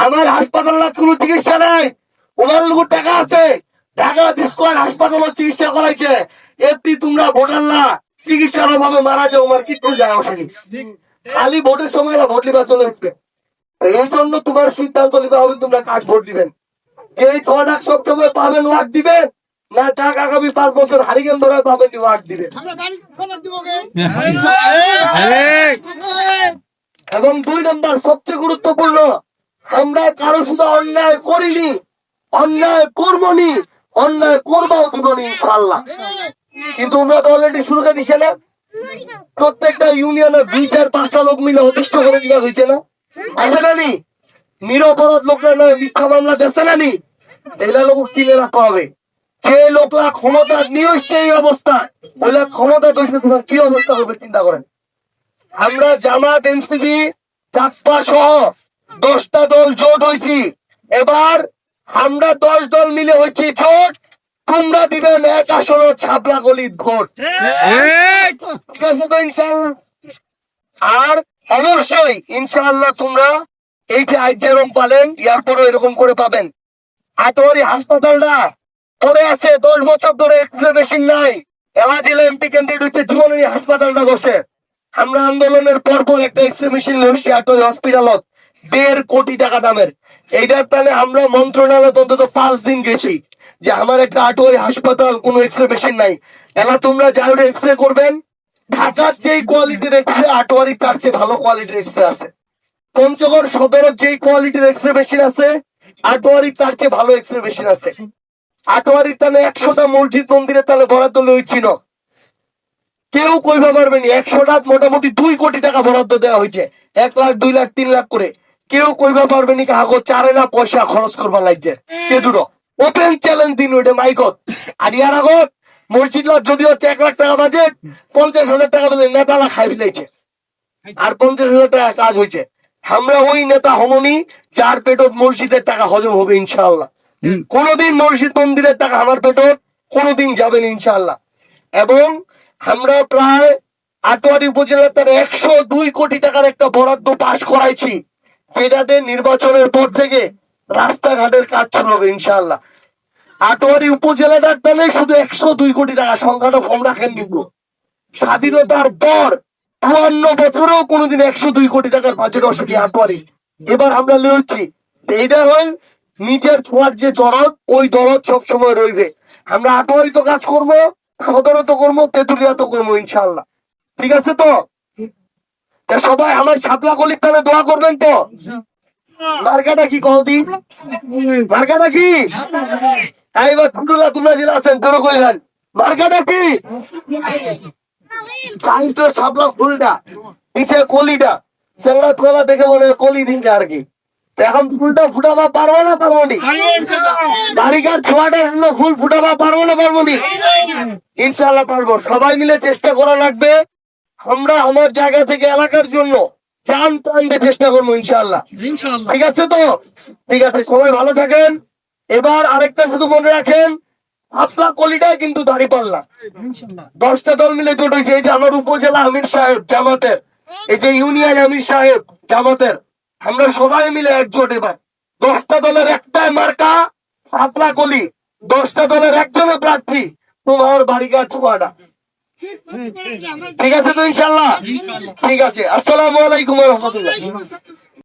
আমার হাসপাতাল কোনো চিকিৎসা নেই, ওনার লোক টাকা আছে, ঢাকা স্কোয়ার হাসপাতাল চিকিৎসা করাইছে, এতে তোমরা ভোটাররা চিকিৎসার অভাবে মারা যাও, আমার কিছু যায় আসে খালি ভোটের সময় ভোট লিবা চলে আসবে। এই জন্য তোমার সিদ্ধান্ত নিতে হবে তোমরা কাজ ভোট দিবেন। এই 6 লাখ সবসময় পাবেন ওয়াক দিবেন, না টাক আগামী 5 বছর হারিকেন ধরে পাবেন ওয়াক দিবেন। এবং 2 নম্বর সবচেয়ে গুরুত্বপূর্ণ, আমরা কারো শুধু অন্যায় করিনি, অন্যায় করবনি, অন্যায় করবো জীবনে ইনশাআল্লাহ। কিন্তু আমরা তো অলরেডি শুরু করে দিছে না, প্রত্যেকটা ইউনিয়নে 2-4-5টা লোক মিলে অতিষ্ঠ করে দিবা হয়েছে না, আছে না নি? নিরপরাধ লোকরা নয়, মিথ্যা মামলা দেশে না নি, এগুলা লোক চিনে রাখতে হবে। যে লোকরা ক্ষমতা নিয়েছে এই অবস্থা, ওইলা ক্ষমতা দোষে তোমার কি অবস্থা হবে চিন্তা করেন। আমরা জামাত, এনসিপি, চাকপা সহ 10টা দল জোট হয়েছি। এবার আমরা 10 দল মিলে হয়েছি জোট, তোমরা দিবেন 1 আসন ছাবলা গলির ভোট, ঠিক আছে তো ইনশাআল্লাহ? আর অবশ্যই ইনশাআল্লাহ তোমরা এইটা আজ যেরকম পালেন এরপরও এরকম করে পাবেন। আটোয়ারি হাসপাতালটা পড়ে আছে 10 বছর ধরে, এক্সরে মেশিন নাই, এলাজিল এমপি ক্যান্ডিডেট হচ্ছে জীবনের হাসপাতালটা বসে। আমরা আন্দোলনের পরপর একটা এক্সরে মেশিন লইছি আটোয়ারি হসপিটালত 1.5 কোটি টাকা দামের। এইটার তাহলে আমরা মন্ত্রণালয় অন্তত 5 দিন গেছি যে আমার একটা আটোয়ারি হাসপাতাল কোনো এক্সরে মেশিন নাই। এলা তোমরা যাই এক্সরে করবেন, ঢাকার যেই কোয়ালিটির এক্সরে আটোয়ারি তার চেয়ে ভালো কোয়ালিটির এক্সরে আছে। পঞ্চগড় সদরের যেই কোয়ালিটির এক্সরে মেশিন আছে আটোয়ারি তার চেয়ে ভালো এক্সরে মেশিন আছে। আটোয়ারির তাহলে 100টা মসজিদ মন্দিরের তাহলে বরাদ্দ লইছিল, কেউ কইবা পারবেনি। 100টা মোটামুটি 2 কোটি টাকা বরাদ্দ দেওয়া হয়েছে, 1 লাখ 2 লাখ 3 লাখ করে। কেউ কইবা পারবেনি কাগো চারে না পয়সা খরচ করবার লাগছে কে দূর। ওপেন চ্যালেঞ্জ দিন ওইটা মাইকত। আর ইয়ার আগত মসজিদ যদি হচ্ছে 1 লাখ টাকা বাজেট, 50,000 টাকা বলে নেতারা খাই ফেলেছে, আর 50,000 টাকা কাজ হয়েছে। আমরা ওই নেতা হমনি যার পেটত মসজিদের টাকা হজম হবে ইনশাআল্লাহ। কোনদিন মসজিদ মন্দিরের টাকা আমার পেটত কোনদিন যাবেন ইনশাআল্লাহ। এবং আমরা প্রায় আটোয়ারি উপজেলার তার 102 কোটি টাকার একটা বরাদ্দ পাশ করাইছি, সেটাতে নির্বাচনের পর থেকে রাস্তাঘাটের কাজ শুরু হবে ইনশাআল্লাহ। আটোয়ারি উপজেলাটার তাহলে শুধু 102 কোটি টাকা, সংখ্যাটা কম রাখেন কিন্তু। স্বাধীনতার পর 52 বছরেও কোনোদিন 102 কোটি টাকার বাজেট আসেনি আটোয়ারি। এবার আমরা লিখছি এইটা হল নিজের ছোঁয়ার যে দরদ, ওই দরদ সবসময় রইবে। আমরা আটোয়ারি তো কাজ করবো, সদরও তো করবো, তেতুলিয়া তো করবো ইনশাআল্লাহ, ঠিক আছে তো? সবাই আমার শাপলা গলির তাহলে দোয়া করবেন তো। মার্কাটা কি কহদি, মার্কাটা কি? এইবার ফুটুলা তোমরা জেলা আছেন তোর কইলেন মার্কাটা কি? শাপলা ফুলটা নিচে কলিটা চেংড়া তোলা দেখে মনে হয় কলি দিনটা আর কি। এখন ফুলটা ফুটাবা পারবো না পারবো নি? বাড়িকার ছোঁয়াটা ফুল ফুটাবা পারবো না পারবো নি? ইনশাআল্লাহ পারবো। সবাই মিলে চেষ্টা করা লাগবে। আমরা আমার জায়গা থেকে এলাকার জন্য চান প্রাণ দিয়ে চেষ্টা করবো ইনশাআল্লাহ, ঠিক আছে তো? ঠিক আছে, সবাই ভালো থাকেন। এবার আরেকটা শুধু মনে রাখেন, আপনার কলিটায় কিন্তু দাঁড়িয়ে পারলাম 10টা দল মিলে জোট হয়েছে। এই যে আমার উপজেলা আমির সাহেব জামাতের, এই যে ইউনিয়ন আমির সাহেব জামাতের, আমরা সবাই মিলে একজোট। এবার 10টা দলের একটাই মার্কা সাপলা কলি, 10টা দলের একজনে প্রার্থী, তোমার বাড়িকার ছোঁয়াটা, ঠিক আছে তো ইনশাআল্লাহ? ঠিক আছে, আসসালামু আলাইকুম ওয়া রাহমাতুল্লাহ।